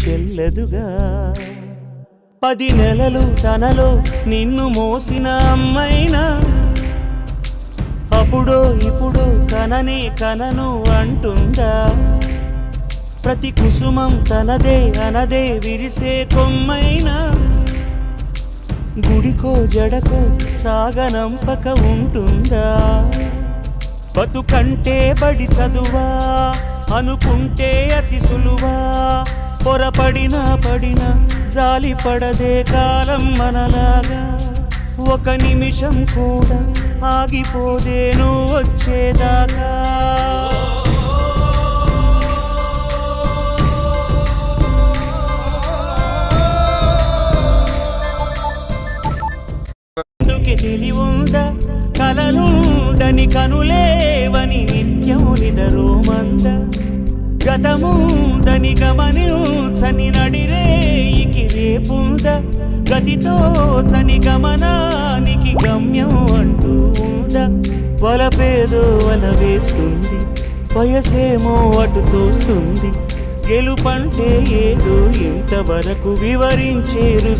చెల్లదుగా 10 నెలలు తనలో నిన్ను మోసిన అమ్మైనా అప్పుడో ఇప్పుడో కననే కనను అంటుందా ప్రతి కుసుమం తనదే అనదే విరిసే కొమ్మైనా గుడికో జడకో సాగనంపక ఉంటుందా బతుకంటే బడి చదువా అనుకుంటే అతి సులువా పొరపడినా పడినా జాలి పడదే కాలం మనలాగా ఒక నిమిషం కూడా ఆగిపోదే నువ్వు వచ్చేదాకా అందుకే తెలివుందా కలలుండని కనులేవని నిత్యం నిదరోమంద గతముందని గమనించని నడిరేయికి రేపుంద గతితో చని గమనానికి గమ్యం అంటూ ఉందా వలపేదో వల వేస్తుంది వయసేమో అటు తోస్తుంది గెలుపంటే ఏదో ఇంతవరకు వివరించేరు